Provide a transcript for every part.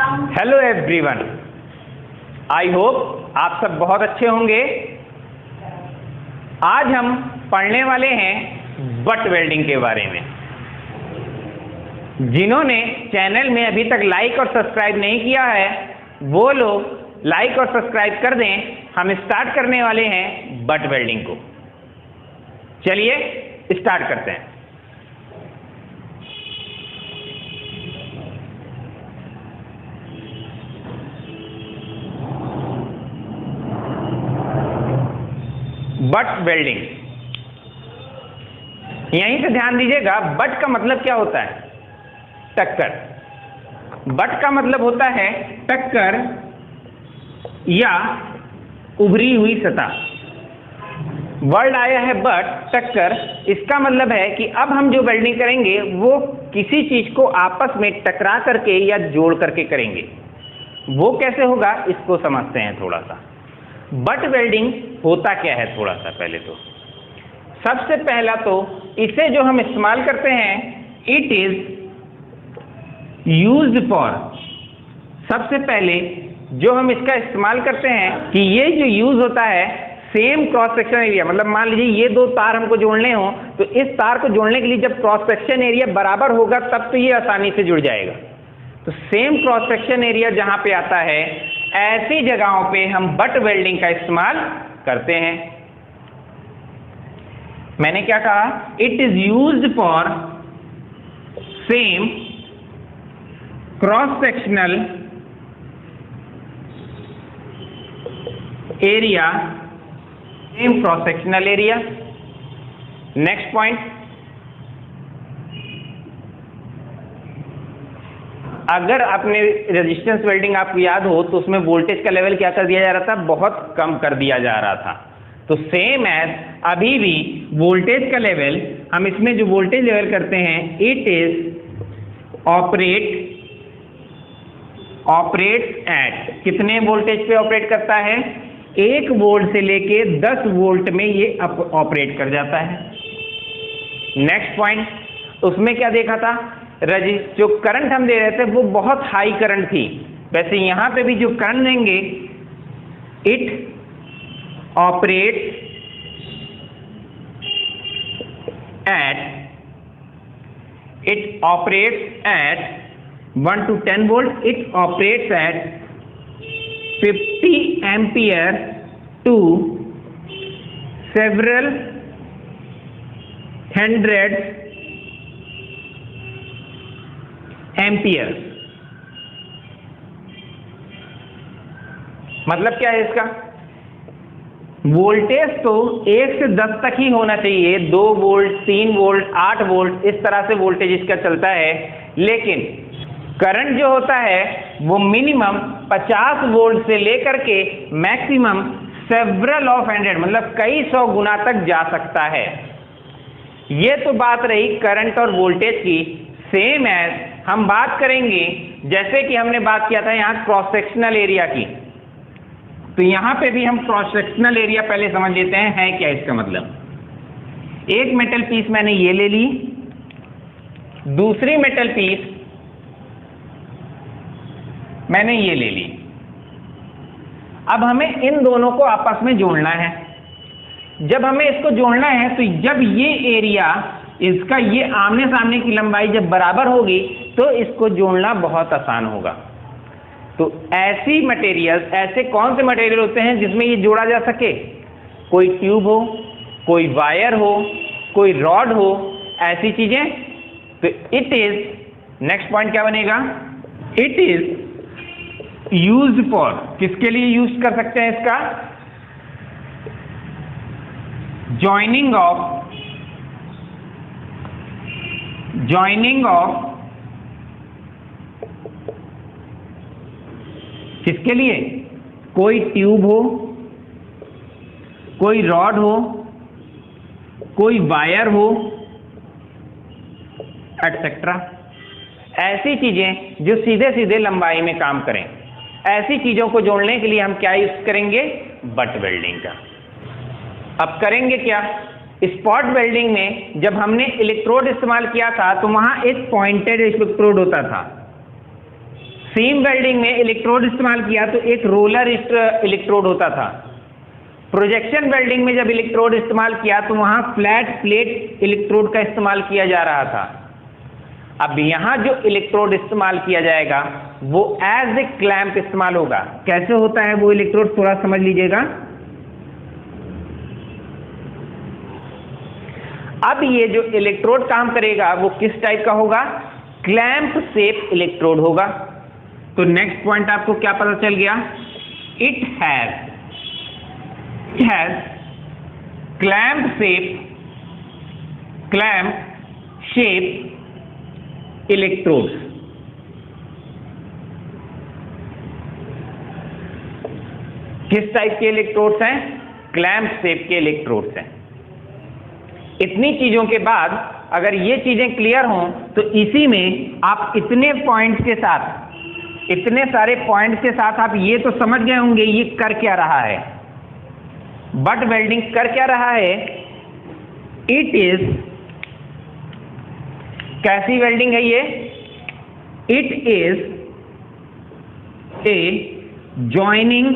Hello everyone, I hope आप सब बहुत अच्छे होंगे। आज हम पढ़ने वाले हैं बट वेल्डिंग के बारे में। जिन्होंने चैनल में अभी तक लाइक और सब्सक्राइब नहीं किया है वो लोग लाइक और सब्सक्राइब कर दें। हम स्टार्ट करने वाले हैं बट वेल्डिंग को। चलिए स्टार्ट करते हैं। बट वेल्डिंग, यहीं से ध्यान दीजिएगा। बट का मतलब क्या होता है? टक्कर। बट का मतलब होता है टक्कर या उभरी हुई सतह। वर्ड आया है बट, टक्कर। इसका मतलब है कि अब हम जो वेल्डिंग करेंगे वो किसी चीज को आपस में टकरा करके या जोड़ करके करेंगे। वो कैसे होगा इसको समझते हैं थोड़ा सा। बट वेल्डिंग होता क्या है थोड़ा सा पहले तो। सबसे पहला तो इसे जो हम इस्तेमाल करते हैं, इट इज यूज्ड फॉर। सबसे पहले जो हम इसका इस्तेमाल करते हैं कि ये जो यूज होता है सेम क्रॉस सेक्शन एरिया, मतलब मान लीजिए ये दो तार हमको जोड़ने हो तो इस तार को जोड़ने के लिए जब क्रॉस सेक्शन एरिया बराबर होगा तब तो ये आसानी से जुड़ जाएगा। तो सेम क्रॉस सेक्शन एरिया जहां पे आता है ऐसी जगहों पे हम बट वेल्डिंग का इस्तेमाल करते हैं। मैंने क्या कहा? It is used for same cross sectional area, same cross sectional area. Next point, अगर आपने रेजिस्टेंस वेल्डिंग आपको याद हो तो उसमें वोल्टेज का लेवल क्या कर दिया जा रहा था? बहुत कम कर दिया जा रहा था। तो सेम एज अभी भी वोल्टेज का लेवल, हम इसमें जो वोल्टेज लेवल करते हैं, इट इज ऑपरेट एट। कितने वोल्टेज पे ऑपरेट करता है? 1 वोल्ट से लेके 10 वोल्ट में ये ऑपरेट कर जाता है। नेक्स्ट पॉइंट, उसमें क्या देखा था? जो करंट हम दे रहे थे वो बहुत हाई करंट थी। वैसे यहां पे भी जो करंट देंगे, it operate at 1 to 10 volt. It operates at 50 ampere to several hundred ampere. मतलब क्या है इसका? वोल्टेज तो 1 से 10 तक ही होना चाहिए, 2 वोल्ट, 3 वोल्ट, 8 वोल्ट, इस तरह से वोल्टेज इसका चलता है। लेकिन करंट जो होता है वो मिनिमम 50 वोल्ट से लेकर के मैक्सिमम सेवरल ऑफ 100, मतलब कई 100 गुना तक जा सकता है। ये तो बात रही करंट और वोल्टेज की। सेम एज हम बात करेंगे, जैसे कि हमने बात किया था यहाँ क्रॉस सेक्शनल एरिया की, तो यहां पे भी हम क्रॉस सेक्शनल एरिया पहले समझ लेते हैं है क्या इसका मतलब। एक मेटल पीस मैंने ये ले ली, दूसरी मेटल पीस मैंने ये ले ली। अब हमें इन दोनों को आपस में जोड़ना है। जब हमें इसको जोड़ना है तो जब ये एरिया, इसका ये आमने सामने की लंबाई जब बराबर होगी तो इसको जोड़ना बहुत आसान होगा। तो ऐसी मटेरियल, ऐसे कौन से मटेरियल होते हैं जिसमें ये जोड़ा जा सके? कोई ट्यूब हो, कोई वायर हो, कोई रॉड हो, ऐसी चीजें। तो इट इज, नेक्स्ट पॉइंट क्या बनेगा? इट इज यूज्ड फॉर, किसके लिए यूज कर सकते हैं इसका? जॉइनिंग ऑफ किसके लिए? कोई ट्यूब हो, कोई रॉड हो, कोई वायर हो, एटसेट्रा। ऐसी चीजें जो सीधे सीधे लंबाई में काम करें, ऐसी चीजों को जोड़ने के लिए हम क्या यूज करेंगे? बट वेल्डिंग का। अब करेंगे क्या? स्पॉट वेल्डिंग में जब हमने इलेक्ट्रोड इस्तेमाल किया था तो वहां एक पॉइंटेड इलेक्ट्रोड होता था। सीम वेल्डिंग में इलेक्ट्रोड इस्तेमाल किया तो एक रोलर इलेक्ट्रोड होता था। प्रोजेक्शन वेल्डिंग में जब इलेक्ट्रोड इस्तेमाल किया तो वहां फ्लैट प्लेट इलेक्ट्रोड का इस्तेमाल किया जा रहा था। अब यहां जो इलेक्ट्रोड इस्तेमाल किया जाएगा वो एज ए क्लैंप इस्तेमाल होगा। कैसे होता है वो इलेक्ट्रोड, थोड़ा समझ लीजिएगा। अब ये जो इलेक्ट्रोड काम करेगा वो किस टाइप का होगा? क्लैंप शेप इलेक्ट्रोड होगा। तो नेक्स्ट पॉइंट आपको क्या पता चल गया? It has clamp shape electrodes। किस टाइप के इलेक्ट्रोड्स हैं? क्लैंप शेप के इलेक्ट्रोड्स हैं। इतनी चीजों के बाद अगर ये चीजें क्लियर हों तो इसी में आप इतने पॉइंट्स के साथ, इतने सारे पॉइंट्स के साथ आप ये तो समझ गए होंगे ये कर क्या रहा है। बट वेल्डिंग कर क्या रहा है? इट इज, कैसी वेल्डिंग है ये? इट इज ए जॉइनिंग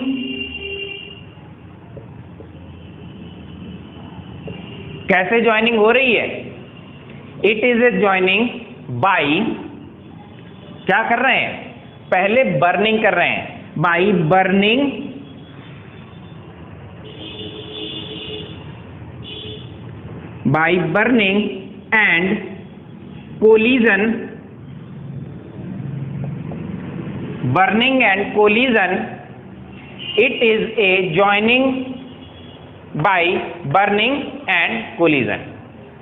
कैसे जॉइनिंग हो रही है? It is a joining by, क्या कर रहे हैं? पहले बर्निंग कर रहे हैं, by burning and collision, burning and collision, it is a joining by burning and collision।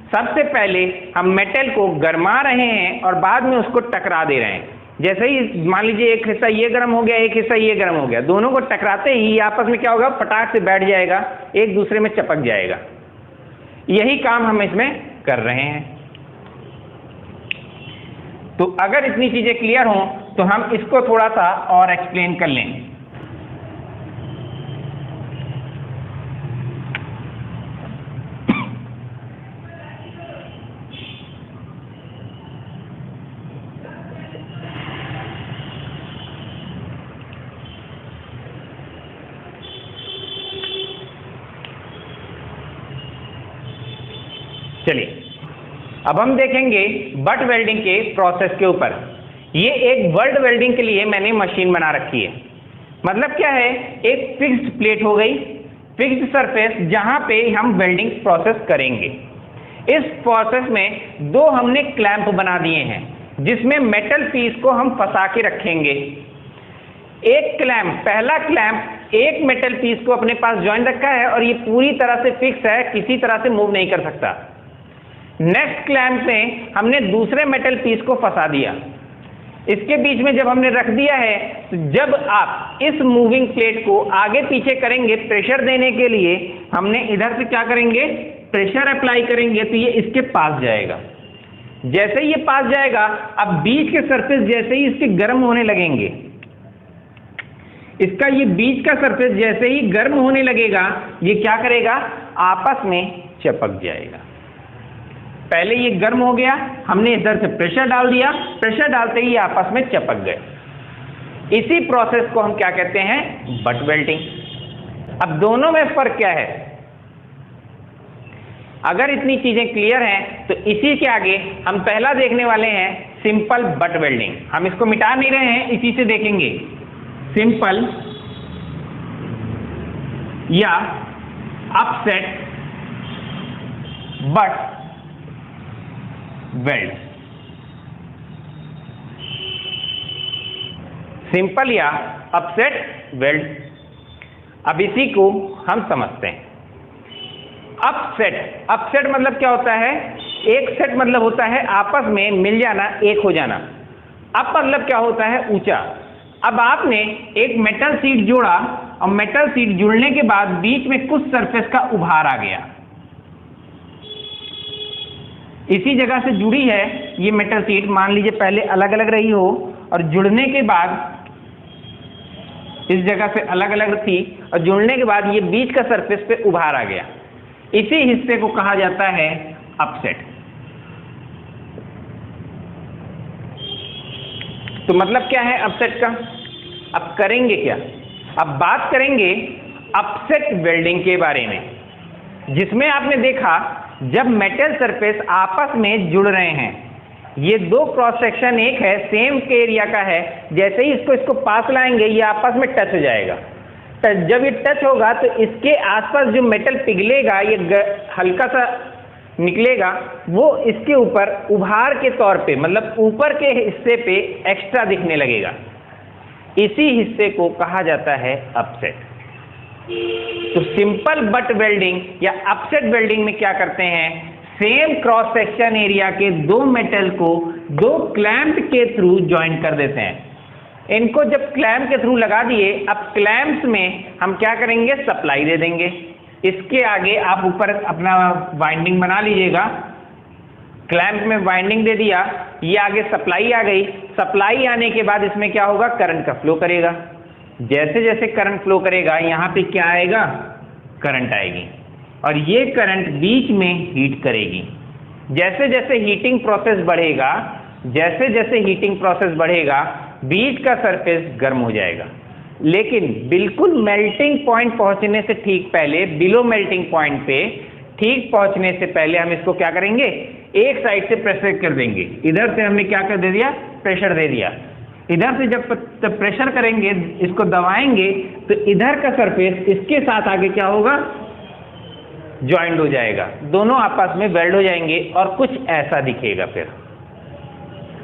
सबसे पहले हम मेटल को गरमा रहे हैं और बाद में उसको टकरा दे रहे हैं। जैसे ही मान लीजिए एक हिस्सा ये गर्म हो गया, एक हिस्सा ये गर्म हो गया, दोनों को टकराते ही आपस में क्या होगा? फटाक से बैठ जाएगा, एक दूसरे में चिपक जाएगा। यही काम हम इसमें कर रहे हैं। तो अगर इतनी चीजें क्लियर हों तो हम इसको थोड़ा सा और एक्सप्लेन कर लें। चलिए अब हम देखेंगे बट वेल्डिंग के प्रोसेस के ऊपर। ये एक वर्ड वेल्डिंग के लिए मैंने मशीन बना रखी है। मतलब क्या है? एक फिक्स्ड प्लेट हो गई, फिक्स्ड सरफेस, जहां पे हम वेल्डिंग प्रोसेस करेंगे। इस प्रोसेस में दो हमने क्लैंप बना दिए हैं जिसमें मेटल पीस को हम फंसा के रखेंगे। एक क्लैंप, पहला क्लैंप एक मेटल पीस को अपने पास ज्वाइन रखा है और ये पूरी तरह से फिक्स है, किसी तरह से मूव नहीं कर सकता। नेक्स्ट क्लैंप में हमने दूसरे मेटल पीस को फंसा दिया। इसके बीच में जब हमने रख दिया है तो जब आप इस मूविंग प्लेट को आगे पीछे करेंगे प्रेशर देने के लिए, हमने इधर से क्या करेंगे? प्रेशर अप्लाई करेंगे तो ये इसके पास जाएगा। जैसे ही ये पास जाएगा, अब बीच के सरफेस जैसे ही इसके गर्म होने लगेंगे, इसका ये बीच का सरफेस जैसे ही गर्म होने लगेगा, ये क्या करेगा? आपस में चिपक जाएगा। पहले ये गर्म हो गया, हमने इधर से प्रेशर डाल दिया, प्रेशर डालते ही आपस में चिपक गए। इसी प्रोसेस को हम क्या कहते हैं? Butt welding. अब दोनों में फर्क क्या है? अगर इतनी चीजें क्लियर हैं तो इसी के आगे हम पहला देखने वाले हैं सिंपल बट वेल्डिंग। हम इसको मिटा नहीं रहे हैं, इसी से देखेंगे। सिंपल या अपसेट बट वेल्ड। सिंपल या अपसेट वेल्ड। अब इसी को हम समझते हैं। अपसेट, अपसेट मतलब क्या होता है? एक सेट मतलब होता है आपस में मिल जाना, एक हो जाना। अप मतलब क्या होता है? ऊंचा। अब आपने एक मेटल शीट जोड़ा और मेटल शीट जुड़ने के बाद बीच में कुछ सरफेस का उभार आ गया, इसी जगह से जुड़ी है ये मेटल शीट। मान लीजिए पहले अलग अलग रही हो और जुड़ने के बाद इस जगह से अलग अलग थी और जुड़ने के बाद ये बीच का सरफेस पे उभार आ गया। इसी हिस्से को कहा जाता है अपसेट। तो मतलब क्या है अपसेट का? अब करेंगे क्या? अब बात करेंगे अपसेट वेल्डिंग के बारे में, जिसमें आपने देखा जब मेटल सरफेस आपस में जुड़ रहे हैं, ये दो क्रॉस सेक्शन एक है, सेम एरिया का है, जैसे ही इसको पास लाएंगे ये आपस में टच हो जाएगा। जब ये टच होगा तो इसके आसपास जो मेटल पिघलेगा, ये हल्का सा निकलेगा, वो इसके ऊपर उभार के तौर पे, मतलब ऊपर के हिस्से पे एक्स्ट्रा दिखने लगेगा। इसी हिस्से को कहा जाता है अपसेट। तो सिंपल बट वेल्डिंग या अपसेट वेल्डिंग में क्या करते हैं, सेम क्रॉस सेक्शन एरिया के दो मेटल को दो क्लैंप के थ्रू ज्वाइन कर देते हैं। इनको जब क्लैंप के थ्रू लगा दिए, अब क्लैंप्स में हम क्या करेंगे, सप्लाई दे देंगे। इसके आगे आप ऊपर अपना वाइंडिंग बना लीजिएगा, क्लैंप में वाइंडिंग दे दिया, ये आगे सप्लाई आ गई। सप्लाई आने के बाद इसमें क्या होगा, करंट का फ्लो करेगा। जैसे जैसे करंट फ्लो करेगा यहाँ पे क्या आएगा, करंट आएगी, और ये करंट बीच में हीट करेगी। जैसे जैसे हीटिंग प्रोसेस बढ़ेगा, जैसे जैसे हीटिंग प्रोसेस बढ़ेगा, बीच का सरफेस गर्म हो जाएगा। लेकिन बिल्कुल मेल्टिंग पॉइंट पहुंचने से ठीक पहले, बिलो मेल्टिंग पॉइंट पे ठीक पहुंचने से पहले हम इसको क्या करेंगे, एक साइड से प्रेशर कर देंगे। इधर से हमने क्या कर दे दिया, प्रेशर दे दिया। इधर से जब प्रेशर करेंगे, इसको दबाएंगे, तो इधर का सरफेस इसके साथ आगे क्या होगा, ज्वाइंट हो जाएगा, दोनों आपस में वेल्ड हो जाएंगे और कुछ ऐसा दिखेगा। फिर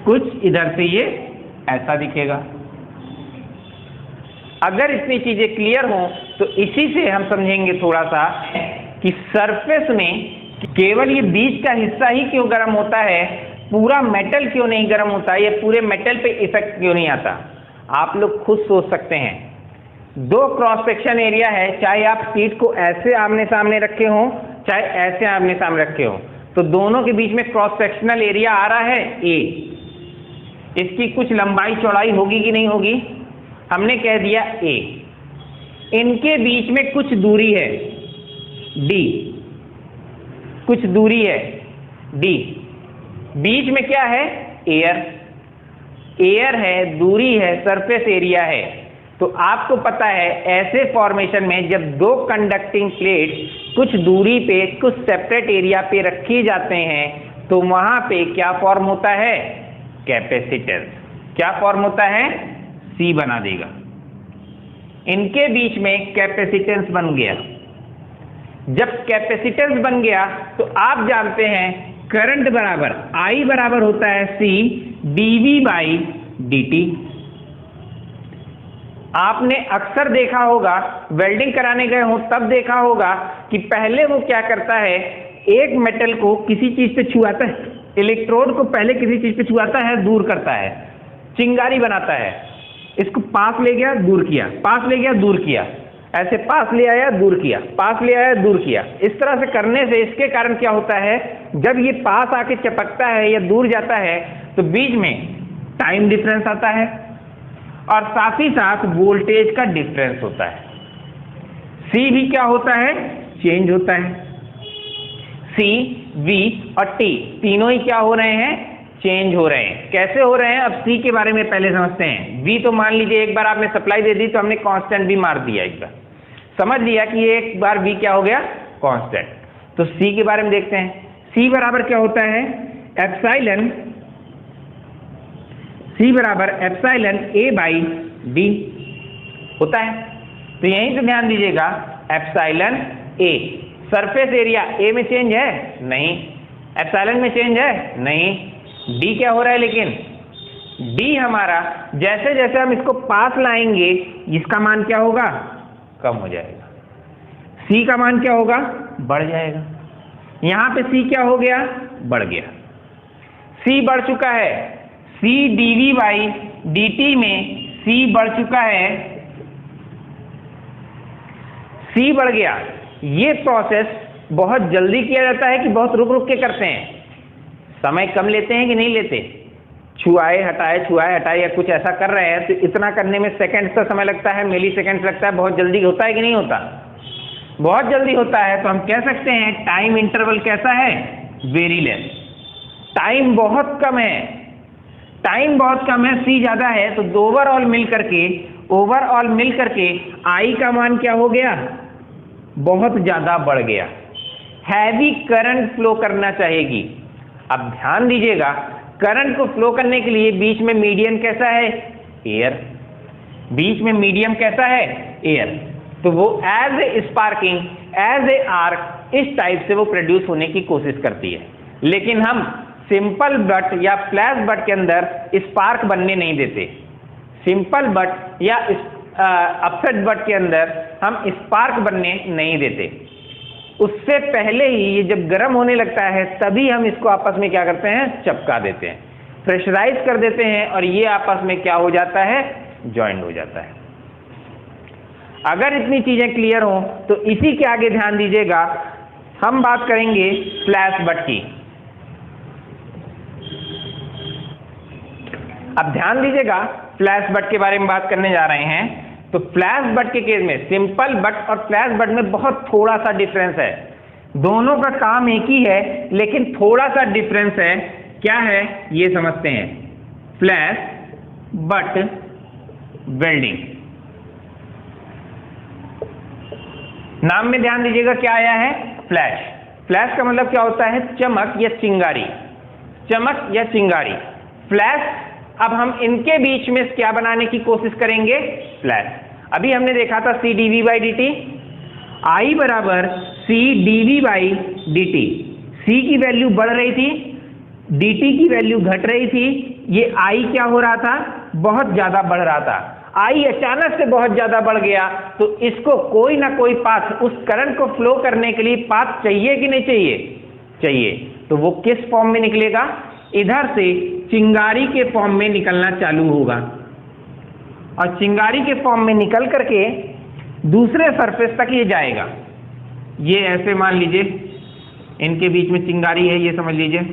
कुछ इधर से ये ऐसा दिखेगा। अगर इतनी चीजें क्लियर हो तो इसी से हम समझेंगे थोड़ा सा कि सरफेस में केवल ये बीच का हिस्सा ही क्यों गर्म होता है, पूरा मेटल क्यों नहीं गर्म होता, ये पूरे मेटल पे इफेक्ट क्यों नहीं आता। आप लोग खुद सोच सकते हैं। दो क्रॉस सेक्शन एरिया है, चाहे आप शीट को ऐसे आमने सामने रखे हो, चाहे ऐसे आमने सामने रखे हो, तो दोनों के बीच में क्रॉस सेक्शनल एरिया आ रहा है ए। इसकी कुछ लंबाई चौड़ाई होगी कि नहीं होगी, हमने कह दिया ए। इनके बीच में कुछ दूरी है डी, कुछ दूरी है डी। बीच में क्या है, एयर, एयर है, दूरी है, सरफेस एरिया है। तो आपको पता है ऐसे फॉर्मेशन में जब दो कंडक्टिंग प्लेट कुछ दूरी पे, कुछ सेपरेट एरिया पे रखी जाते हैं, तो वहां पे क्या फॉर्म होता है, कैपेसिटेंस। क्या फॉर्म होता है, सी बना देगा। इनके बीच में कैपेसिटेंस बन गया। जब कैपेसिटेंस बन गया तो आप जानते हैं करंट बराबर I बराबर होता है C dV बाई dt। आपने अक्सर देखा होगा, वेल्डिंग कराने गए हो तब देखा होगा कि पहले वो क्या करता है, एक मेटल को किसी चीज पे छुआता है, इलेक्ट्रोड को पहले किसी चीज पे छुआता है, दूर करता है, चिंगारी बनाता है। इसको पास ले गया, दूर किया, पास ले गया, दूर किया, ऐसे पास ले आया, दूर किया, पास ले आया, दूर किया। इस तरह से करने से इसके कारण क्या होता है, जब ये पास आके चिपकता है या दूर जाता है तो बीच में टाइम डिफरेंस आता है और साथ ही साथ वोल्टेज का डिफरेंस होता है। सी भी क्या होता है, चेंज होता है। सी, वी और टी तीनों ही क्या हो रहे हैं, चेंज हो रहे हैं। कैसे हो रहे हैं, अब सी के बारे में पहले समझते हैं। वी तो मान लीजिए एक बार आपने सप्लाई दे दी तो हमने कांस्टेंट भी मार दिया, एक बार समझ लिया कि एक बार वी क्या हो गया, कांस्टेंट। तो सी के बारे में देखते हैं। सी बराबर क्या होता है, एप्सिलॉन, सी बराबर एप्सिलॉन ए बाई डी होता है। तो यहीं से ध्यान दीजिएगा, epsilon A, surface area A में चेंज है नहीं, एप्सिलॉन में चेंज है नहीं, डी क्या हो रहा है, लेकिन डी हमारा जैसे जैसे हम इसको पास लाएंगे इसका मान क्या होगा, कम हो जाएगा। सी का मान क्या होगा, बढ़ जाएगा। यहां पे सी क्या हो गया, बढ़ गया। सी बढ़ चुका है, सी डीवी बाई dt में सी बढ़ चुका है, सी बढ़ गया। ये प्रोसेस बहुत जल्दी किया जाता है कि बहुत रुक रुक के करते हैं, समय कम लेते हैं कि नहीं लेते, छुआए हटाए या कुछ ऐसा कर रहे हैं तो इतना करने में सेकंड्स का समय लगता है, मिली सेकंड्स लगता है, बहुत जल्दी होता है कि नहीं होता, बहुत जल्दी होता है। तो हम कह सकते हैं टाइम इंटरवल कैसा है, वेरी लेस, टाइम बहुत कम है। टाइम बहुत कम है, C ज्यादा है, तो ओवरऑल मिल करके I का मान क्या हो गया, बहुत ज्यादा बढ़ गया, हैवी करंट फ्लो करना चाहेगी। अब ध्यान दीजिएगा, करंट को फ्लो करने के लिए बीच में मीडियम कैसा है, एयर, बीच में मीडियम कैसा है, एयर, तो वो as a sparking, as a arc, इस टाइप से वो प्रोड्यूस होने की कोशिश करती है। लेकिन हम सिंपल बट या फ्लैश बट के अंदर स्पार्क बनने नहीं देते। सिंपल बट या अपसेट बट के अंदर हम स्पार्क बनने नहीं देते। उससे पहले ही ये जब गर्म होने लगता है तभी हम इसको आपस में क्या करते हैं, चिपका देते हैं, प्रेशराइज कर देते हैं, और ये आपस में क्या हो जाता है, जॉइंट हो जाता है। अगर इतनी चीजें क्लियर हो तो इसी के आगे ध्यान दीजिएगा, हम बात करेंगे फ्लैश बट की। अब ध्यान दीजिएगा, फ्लैश बट के बारे में बात करने जा रहे हैं। तो फ्लैश बट के केस में सिंपल बट और फ्लैश बट में बहुत थोड़ा सा डिफरेंस है। दोनों का काम एक ही है लेकिन थोड़ा सा डिफरेंस है। क्या है ये समझते हैं। फ्लैश बट वेल्डिंग, नाम में ध्यान दीजिएगा क्या आया है, फ्लैश। फ्लैश का मतलब क्या होता है, चमक या चिंगारी, चमक या चिंगारी। फ्लैश, अब हम इनके बीच में क्या बनाने की कोशिश करेंगे, फ्लैश। अभी हमने देखा था C dV by dt, I बराबर C dV by dt। C की वैल्यू बढ़ रही थी, dt की वैल्यू घट रही थी, ये I क्या हो रहा था, बहुत ज्यादा बढ़ रहा था। I अचानक से बहुत ज्यादा बढ़ गया तो इसको कोई ना कोई पाथ, उस करंट को फ्लो करने के लिए पाथ चाहिए कि नहीं चाहिए, चाहिए। तो वो किस फॉर्म में निकलेगा, इधर से चिंगारी के फॉर्म में निकलना चालू होगा, और चिंगारी के फॉर्म में निकल करके दूसरे सरफेस तक ये जाएगा। ये ऐसे मान लीजिए इनके बीच में चिंगारी है, ये समझ लीजिए।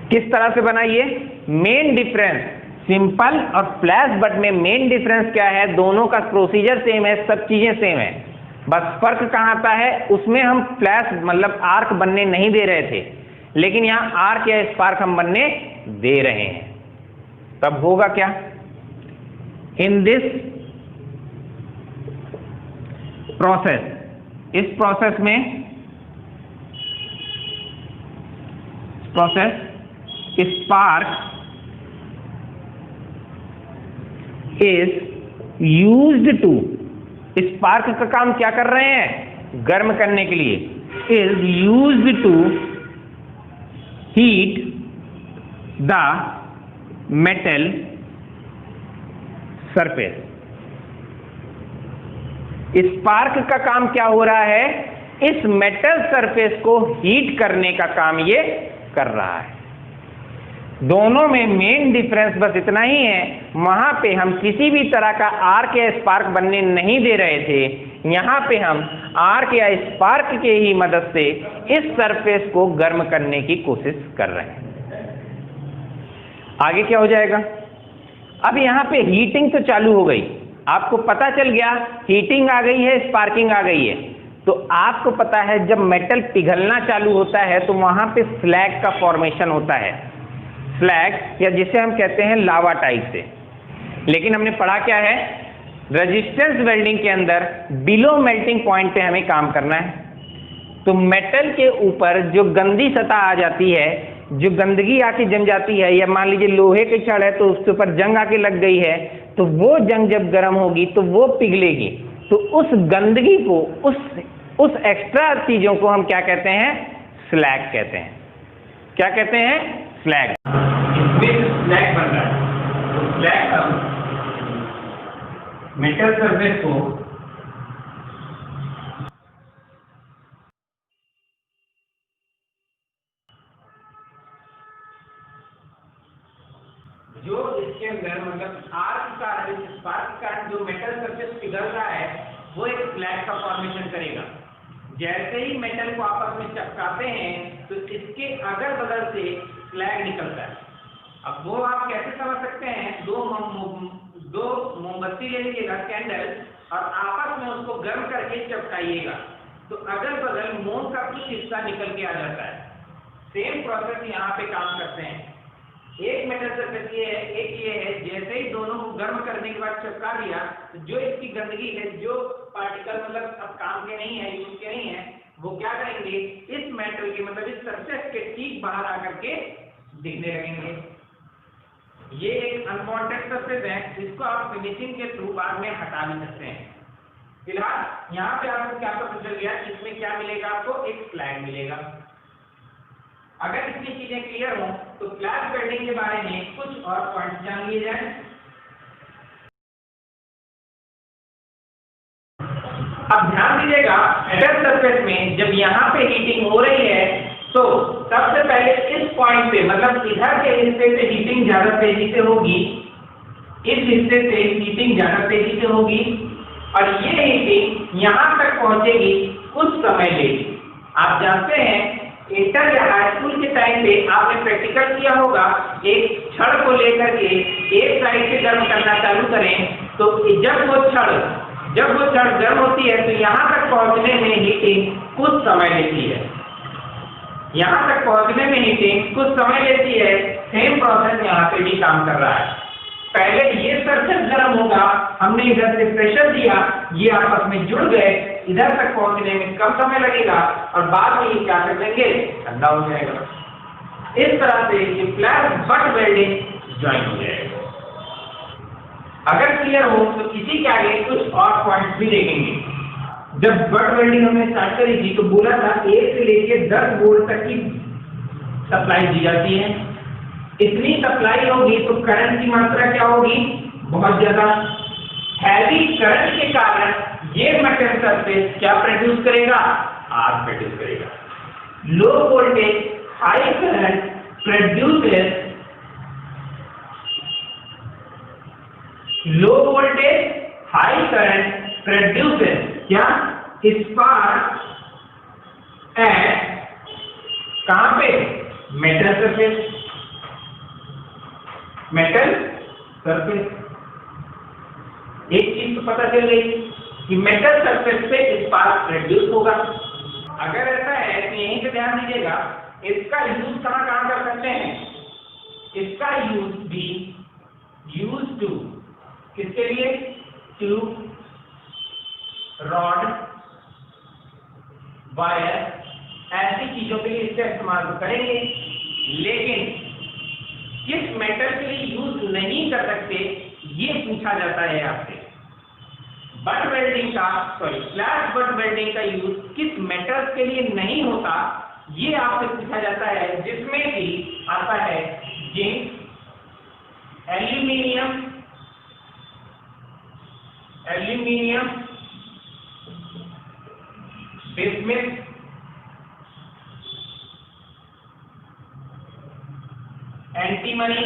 किस तरह से बना ये, मेन डिफरेंस सिंपल और फ्लैश बट में मेन डिफरेंस क्या है, दोनों का प्रोसीजर सेम है, सब चीजें सेम है, बस फर्क कहां आता है, उसमें हम फ्लैश मतलब आर्क बनने नहीं दे रहे थे, लेकिन यहां आर्क या स्पार्क हम बनने दे रहे हैं। तब होगा क्या, इन दिस प्रोसेस, इस प्रोसेस में spark is used to, spark का काम क्या कर रहे हैं, गर्म करने के लिए, is used to heat the metal surface. Spark का काम क्या हो रहा है, इस मेटल सरफेस को हीट करने का काम ये कर रहा है। दोनों में मेन डिफरेंस बस इतना ही है, वहां पे हम किसी भी तरह का आर्क या स्पार्क बनने नहीं दे रहे थे, यहां पे हम आर्क या स्पार्क के ही मदद से इस सरफेस को गर्म करने की कोशिश कर रहे हैं। आगे क्या हो जाएगा, अब यहां पे हीटिंग तो चालू हो गई, आपको पता चल गया हीटिंग आ गई है, स्पार्किंग आ गई है। तो आपको पता है जब मेटल पिघलना चालू होता है तो वहां पे फ्लैग का फॉर्मेशन होता है, फ्लैग या जिसे हम कहते हैं लावा टाइप से। लेकिन हमने पढ़ा क्या है, रेजिस्टेंस वेल्डिंग के अंदर बिलो मेल्टिंग पॉइंट पे हमें काम करना है। तो मेटल के ऊपर जो गंदी सतह आ जाती है, जो गंदगी आके जम जाती है, या मान लीजिए लोहे के छड़ है तो उसके ऊपर जंग आके लग गई है, तो वो जंग जब गर्म होगी तो वो पिघलेगी, तो उस गंदगी को, उस एक्स्ट्रा चीजों को हम क्या कहते हैं, स्लैग कहते हैं। क्या कहते हैं, स्लैग। स्लैग बन रहा है, तो स्लैग हम मेटल सरफेस को जो इसके अंदर मतलब आर्क का स्पार्क का जो मेटल सरफेस पिघल रहा है वो एक फ्लैग का फॉर्मेशन करेगा। जैसे ही मेटल को आपस में चिपकाते हैं तो इसके अगल बगल से फ्लैग निकलता है। अब वो आप कैसे समझ सकते हैं, दो मोमबत्ती ले लीजिएगा, कैंडल, और आपस में उसको गर्म करके चिपकाइएगा तो अगल बगल मोम का कुछ हिस्सा निकल के आ जाता है। सेम प्रोसेस यहाँ पे काम करते हैं। एक मेटल सरफेस ये है, एक ये है। जैसे ही दोनों को गर्म करने के बाद चिपका दिया तो जो इसकी गंदगी है, जो पार्टिकल मतलब अब काम के नहीं है, यूज के नहीं है, वो क्या करेंगे, इस मेटल के मतलब इस सरफेस के ठीक बाहर आकर के दिखने लगेंगे। ये एक अनवांटेड सरफेस है, इसको आप फिनिशिंग के थ्रू बाद में हटा भी सकते हैं। फिलहाल यहाँ पे आपको क्या पता चल गया, इसमें क्या मिलेगा, आपको एक फ्लैग मिलेगा। अगर इतनी चीजें क्लियर हो तो फ्लैग वेल्डिंग के बारे में कुछ और पॉइंट्स जान लिए जाए। अब ध्यान दीजिएगा, मेटल सरफेस में जब यहाँ पे हीटिंग हो रही है तो सबसे पहले इस पॉइंट पे मतलब इधर के हिस्से से हीटिंग ज्यादा तेजी से होगी, इस हिस्से से हीटिंग ज्यादा तेजी से होगी और ये हीटिंग यहाँ तक पहुंचेगी, कुछ समय लेगी। आप जानते हैं इंटर या हाई स्कूल के टाइम पे आपने प्रैक्टिकल किया होगा, एक छड़ को लेकर के एक साइड से गर्म करना चालू करें तो जब वो छड़ गर्म होती है तो यहाँ तक पहुँचने में हीटिंग कुछ समय लेती है। यहाँ तक पहुँचने में हीटिंग कुछ समय लेती है। सेम प्रोसेस यहाँ पे भी काम कर रहा है। पहले ये सरफेस गर्म होगा, हमने इधर से प्रेशर दिया, ये आपस में जुड़ गए, इधर तक पहुंचने में कम समय लगेगा और बाद में ये क्या कर देंगे, ठंडा हो जाएगा। इस तरह से ये फ्लैट बट वेल्डिंग ज्वाइन हो जाएगा। अगर क्लियर हो तो इसी के आगे कुछ और पॉइंट्स भी देखेंगे। जब बट वेल्डिंग हमने स्टार्ट करी थी तो बोला था 1 से लेकर 10 वोल्ट तक की सप्लाई दी जाती है। इतनी सप्लाई होगी तो करंट की मात्रा क्या होगी, बहुत ज्यादा। हैवी करंट के कारण ये मेटल सरफेस क्या प्रोड्यूस करेगा, आर्क प्रोड्यूस करेगा। Low voltage high current produces क्या, स्पार्क एट कहां पे, मेटल सरफेस। एक चीज तो पता चल गई कि मेटल सरफेस पे स्पार्क प्रोड्यूस होगा। अगर ऐसा है तो यहीं पे ध्यान दीजिएगा, इसका यूज कहां कहां कर सकते हैं। इसका यूज भी यूज टू किसके लिए, ट्यूब, रॉड, वायर, ऐसी चीजों के लिए इसका इस्तेमाल करेंगे। लेकिन किस मेटल के लिए यूज नहीं कर सकते ये पूछा जाता है आपसे। बट वेल्डिंग का फ्लैट बट वेल्डिंग का यूज किस मेटल्स के लिए नहीं होता ये आपसे पूछा जाता है, जिसमें कि आता है zinc, aluminium, bismuth, antimony,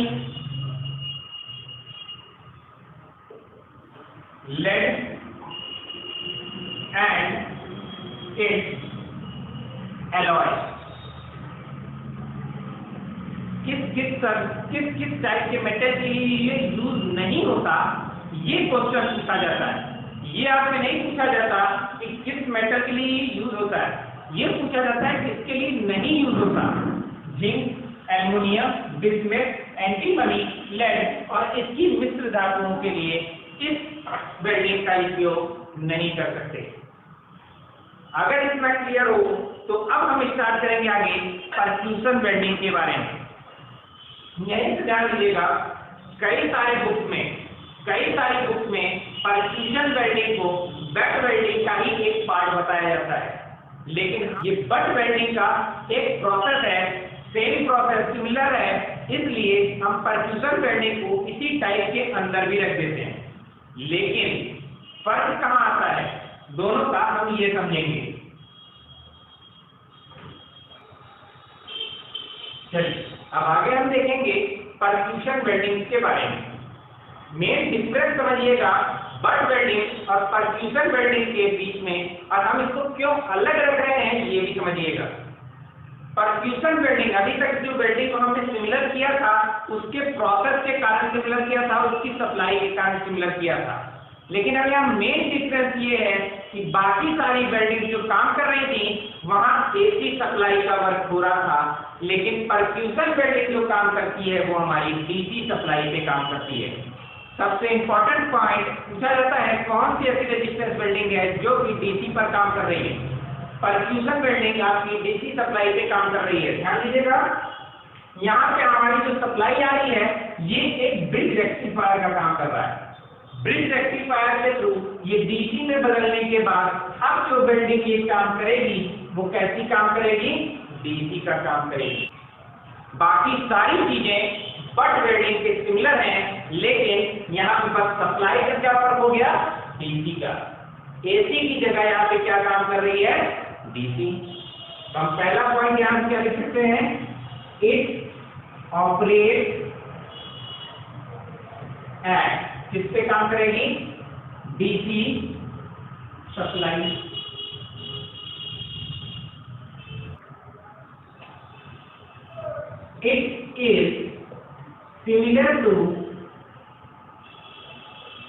lead and its alloy। किस टाइप के मेटल के लिए ये यूज नहीं होता ये क्वेश्चन पूछा जाता है। ये आपसे नहीं पूछा जाता कि किस मेटल के लिए यूज होता है, ये पूछा जाता है किसके लिए नहीं यूज होता। Zinc, aluminium, bismuth, antimony, lead और इसकी मिश्र धातुओं के लिए इस वेल्डिंग का उपयोग नहीं कर सकते। अगर इतना क्लियर हो तो अब हम स्टार्ट करेंगे आगे परक्यूशन वेल्डिंग के बारे में। यही से ध्यान दीजिएगा, कई सारी बुक्स में परक्यूशन वेल्डिंग को बट वेल्डिंग का ही एक पार्ट बताया जाता है, लेकिन ये बट वेल्डिंग का एक प्रोसेस है, सेम प्रोसेस सिमिलर है, इसलिए हम परक्यूशन वेल्डिंग को इसी टाइप के अंदर भी रख देते हैं। लेकिन फर्क कहां आता है दोनों का, हम ये समझेंगे। चलिए अब आगे हम देखेंगे परक्यूशन वेल्डिंग के बारे में। मेन डिफरेंस समझिएगा बट वेल्डिंग और परक्यूशन वेल्डिंग के बीच में, और हम इसको क्यों अलग रख रहे हैं ये भी समझिएगा। परक्यूशन वेल्डिंग, अभी तक जो वेल्डिंग को हमने सिमिलर किया था उसके प्रोसेस के कारण सिमिलर किया था, उसकी सप्लाई के कारण सिमिलर किया था। लेकिन अब यहाँ मेन डिफरेंस ये है कि बाकी सारी बिल्डिंग जो काम कर रही थी वहां एसी सप्लाई का वर्क हो रहा था, लेकिन परफ्यूजन बिल्डिंग जो काम करती है वो हमारी डीसी सप्लाई पे काम करती है। सबसे इंपॉर्टेंट पॉइंट पूछा जाता है, कौन सी ऐसी रेजिस्टेंस बिल्डिंग है जो कि डीसी पर काम कर रही है? परफ्यूजन बिल्डिंग आपकी डीसी सप्लाई पे काम कर रही है। ध्यान दीजिएगा, यहाँ पे हमारी जो सप्लाई आ रही है ये एक ब्रिज रेक्टिफायर का काम कर रहा है। ब्रिज रेक्टिफायर के थ्रू ये डीसी में बदलने के बाद अब जो बिल्डिंग ये काम करेगी वो कैसी काम करेगी? डीसी का काम करेगी। बाकी सारी चीजें बट बिल्डिंग के सिमिलर हैं, लेकिन यहाँ पे बस सप्लाई का क्या फर्क हो गया? डीसी का। एसी की जगह यहाँ पे क्या काम कर रही है? डीसी। तो हम पहला पॉइंट यहाँ से क्या लिख सकते हैं? इट ऑपरेट एट, किस पे काम करेगी? DC supply. It is similar to,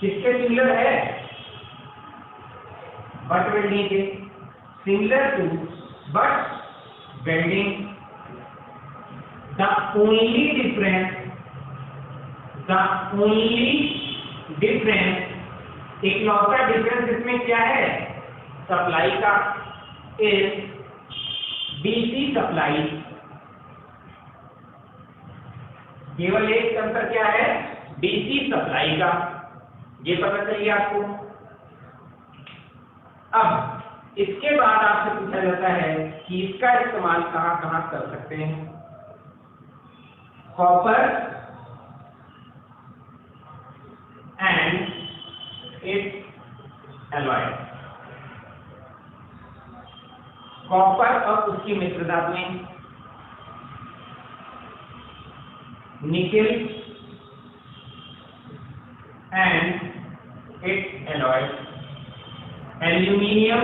किसके सिमिलर है? बट बिल्डिंग के। Similar to butt welding. The only difference, इकलौता डिफरेंस इसमें क्या है? सप्लाई का। Is DC supply. केवल एक अंतर क्या है? डीसी सप्लाई का। ये पता चलिए आपको। अब इसके बाद आपसे पूछा जाता है कि इसका इस्तेमाल कहां कहां कर सकते हैं? Copper and it's alloy. Copper और उसकी मिश्र धातुएं, nickel and it's alloy, aluminium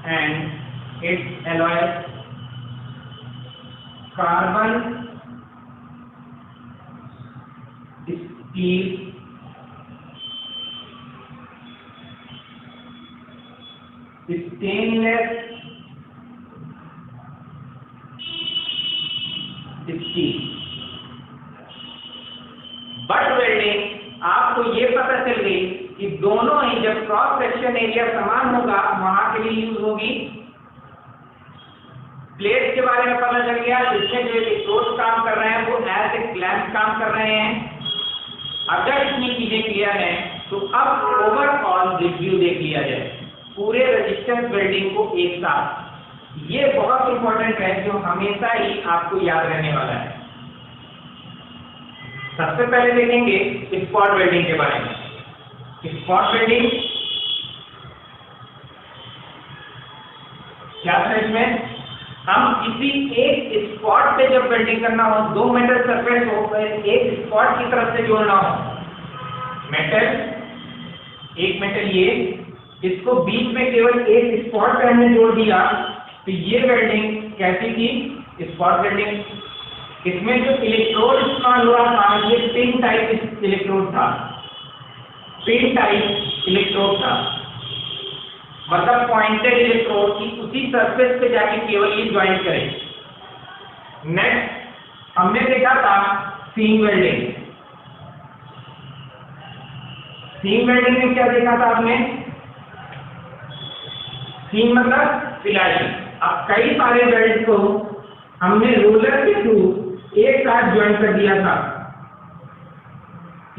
and it's alloy, carbon, steel, stainless steel. Butt welding आपको ये पता चल गई कि दोनों ही जब क्रॉस सेक्शन एरिया समान होगा वहां के लिए यूज होगी। प्लेट के बारे में पता चल गया, जिसमें जो इलेक्ट्रोड काम कर रहे हैं वो एज ए क्लैंप काम कर रहे हैं। अगर इतनी चीजें क्लियर हैं तो अब ओवरऑल रिव्यू देख लिया जाए पूरे रेजिस्टेंस बिल्डिंग को एक साथ। ये बहुत इंपॉर्टेंट है जो हमेशा ही आपको याद रहने वाला है। सबसे पहले देखेंगे स्पॉट वेल्डिंग के बारे में। स्पॉट वेल्डिंग क्या था? इसमें हम किसी एक स्पॉट पे जब वेल्डिंग करना हो, दो मेटल सरफेस हो, एक स्पॉट की तरफ से जोड़ना हो, मेटल, एक मेटल ये, इसको बीच में केवल एक स्पॉट पे हमने जोड़ दिया, तो ये वेल्डिंग कैसी थी? Spot welding. इसमें जो इलेक्ट्रोड इस्तेमाल हो रहा था ये पिन टाइप इलेक्ट्रोड था, पिन टाइप इलेक्ट्रोड था, मतलब पॉइंटेड इलेक्ट्रोड की उसी सरफेस पे जाके केवल ये ज्वाइन करें। नेक्स्ट हमने देखा था सीम वेल्डिंग। सीम वेल्डिंग में क्या देखा था आपने? सीम मतलब सिलाई। अब कई सारे वेल्ड को हमने रोलर के थ्रू एक साथ ज्वाइन कर दिया था।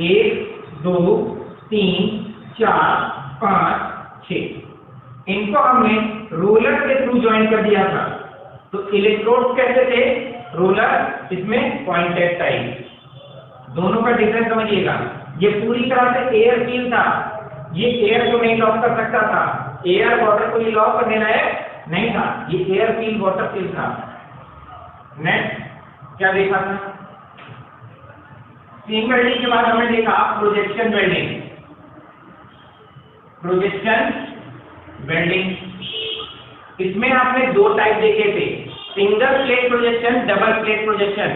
1 2 3 4 5 6 इनको हमने रोलर के थ्रू ज्वाइन कर दिया था। तो इलेक्ट्रोड कैसे थे? रोलर, इसमें पॉइंटेड टाइप। दोनों का डिफरेंस समझिएगा। ये पूरी तरह से एयर सील था, ये एयर को नहीं लॉक कर सकता था। एयर वाटर को ये लॉक कर देना है नहीं था, ये एयर सील वाटर सील था। नेक्स्ट क्या देखा था? सीम वेल्डिंग के बाद हमने देखा प्रोजेक्शन वेल्डिंग। प्रोजेक्शन वेल्डिंग, इसमें आपने दो टाइप देखे थे, single plate projection, double plate projection.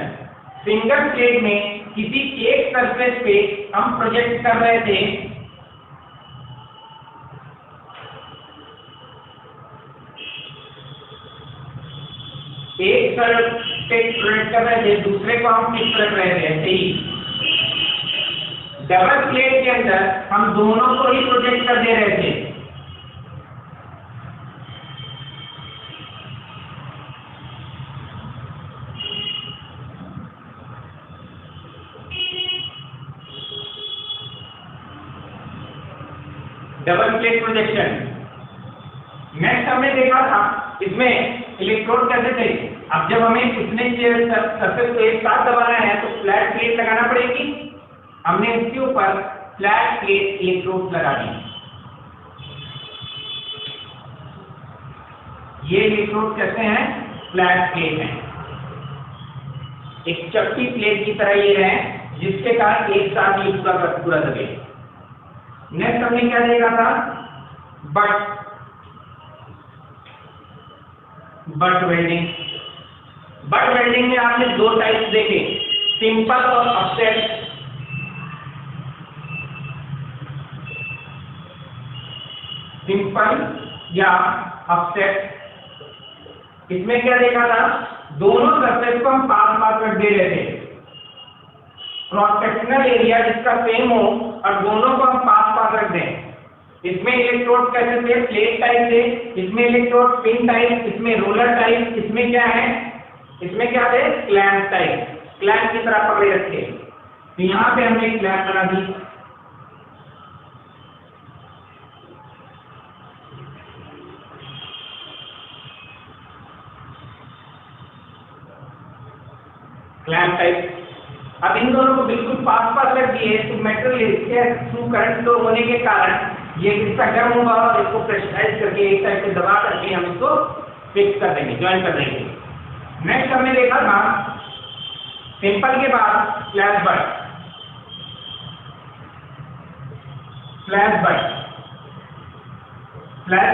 Single plate में किसी एक सरफेस पे हम प्रोजेक्ट कर रहे थे, एक सरफेस प्रोजेक्ट कर रहे थे, दूसरे को हम फिक्स रख रहे थे। ऐसे ही डबल प्लेट के अंदर हम दोनों को ही प्रोजेक्ट कर दे रहे थे। Double plate projection. नेक्स्ट हमने देखा था इसमें इलेक्ट्रोड कैसे थे। अब जब हमें इतने सरफेस को एक साथ दबाना है तो फ्लैट प्लेट लगाना पड़ेगी। हमने इसके ऊपर फ्लैट प्लेट इलेक्ट्रोड लगा दी। ये इलेक्ट्रोड कैसे हैं? फ्लैट प्लेट हैं, एक चपटी प्लेट की तरह ये है, जिसके कारण एक साथ ये पूरा दबे। नेक्स्ट हमने क्या देखा था? Butt welding. बट वेल्डिंग में आपने दो टाइप्स देखे, सिंपल और ऑफसेट। सिंपल या ऑफसेट, इसमें क्या देखा था? दोनों सरफेस को हम पास पास रख दे रहे थे। क्रॉस सेक्शनल एरिया जिसका सेम हो और दोनों को हम पास पास रख दें। इसमें इलेक्ट्रोड कैसे थे? प्लेट टाइप थे। इसमें इलेक्ट्रोड पिन टाइप, इसमें रोलर टाइप, इसमें क्या है? इसमें क्या थे? क्लैंप टाइप, क्लैंप की तरह पकड़े रखे। तो यहाँ पे हमने क्लैंप बना दी। Clamp type. अब इन दोनों को बिल्कुल पास पास रख दिए तो मेटेरियल के थ्रू करंट फ्लो होने के कारण ये इसका गर्म होगा और इसको प्रेशराइज करके एक साइड से दबा करके हम इसको फिक्स कर देंगे, ज्वाइन कर देंगे। नेक्स्ट हमने देखा था सिंपल के बाद फ्लैश बट। फ्लैश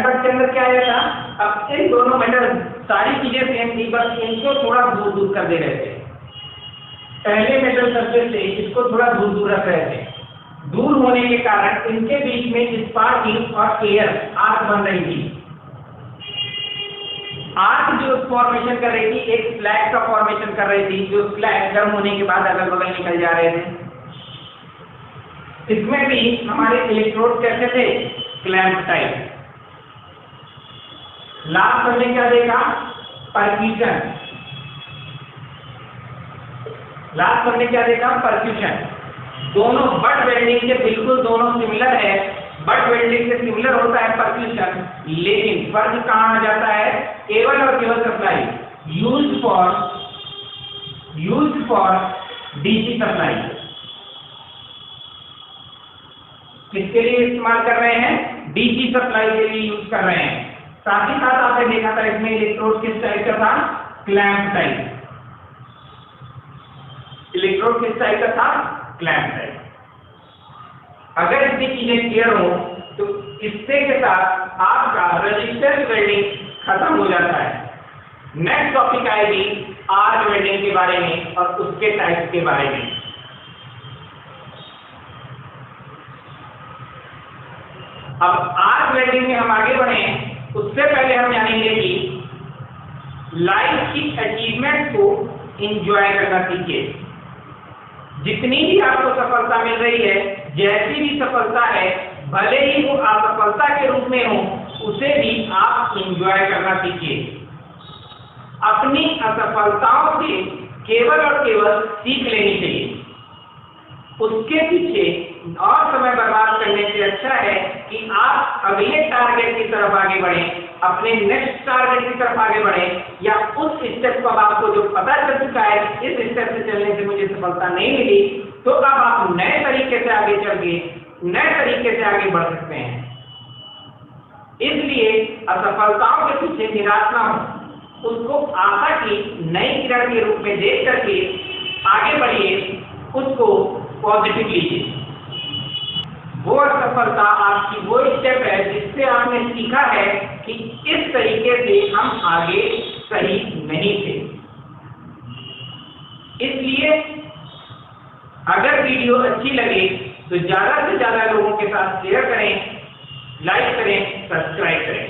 बट के अंदर क्या आया था? अब इन दोनों मेटल सारी चीजें सेम थी, बस इनको थोड़ा दूर दूर कर दे रहे थे। पहले मेटल सरफेस से इसको थोड़ा दूर दूर रख रहे थे। दूर होने के कारण इनके बीच में स्पार्किंग और एयर आर्क बन रही थी। आर्क जो फॉर्मेशन कर रही थी, एक फ्लैग का फॉर्मेशन कर रही थी, जो फ्लैग गर्म होने के बाद अगल बगल निकल जा रहे थे। इसमें भी हमारे इलेक्ट्रोड कैसे थे? Clamp type. लास्ट हमने क्या देखा? परक्यूशन। लास्ट हमने क्या देखा? परक्यूशन। दोनों बट वेल्डिंग के बिल्कुल दोनों सिमिलर है। बट वेल्डिंग से सिमिलर होता है परक्यूशन, लेकिन फर्क कहां आ जाता है? केवल और केवल supply used for DC supply. किसके लिए इस्तेमाल कर रहे हैं? डीसी सप्लाई के लिए यूज कर रहे हैं। साथ ही साथ आपने देखा था इसमें इलेक्ट्रोड किस टाइप का था? Clamp type. इलेक्ट्रोड किस टाइप का था? Clamp type. अगर इतनी चीजें क्लियर हो तो इससे के साथ आपका रेजिस्टेंस वेल्डिंग खत्म हो जाता है। नेक्स्ट टॉपिक आएगी आर्क वेल्डिंग के बारे में और उसके टाइप्स के बारे में। अब आर्क वेल्डिंग में हम आगे बढ़े उससे पहले हम जानेंगे कि लाइफ की अचीवमेंट को एंजॉय करना सीखिए। जितनी भी आपको सफलता मिल रही है, जैसी भी सफलता है, भले ही वो असफलता के रूप में हो, उसे भी आप एंजॉय करना सीखिए। अपनी असफलताओं से केवल और केवल सीख लेनी चाहिए। उसके पीछे और समय बर्बाद करने से अच्छा है कि आप अगले टारगेट की तरफ आगे बढ़ें, अपने नेक्स्ट टारगेट की तरफ आगे बढ़ें, या उस स्टेप को आपको जो पता चल चुका है इस स्टेप से चलने से मुझे सफलता नहीं मिली, तो अब आप नए तरीके से आगे चल के नए तरीके से आगे बढ़ सकते हैं। इसलिए असफलताओं के पीछे निराश ना हो, उसको आशा की नई किरण के रूप में देख करके आगे बढ़िए, उसको पॉजिटिव लीजिए। वो असफलता आपकी वो स्टेप है जिससे आपने सीखा है कि इस तरीके से हम आगे सही नहीं थे। इसलिए वीडियो अच्छी लगे तो ज़्यादा से ज़्यादा लोगों के साथ शेयर करें, लाइक करें, सब्सक्राइब करें।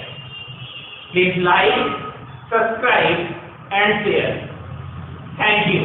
Please like, subscribe and share. Thank you.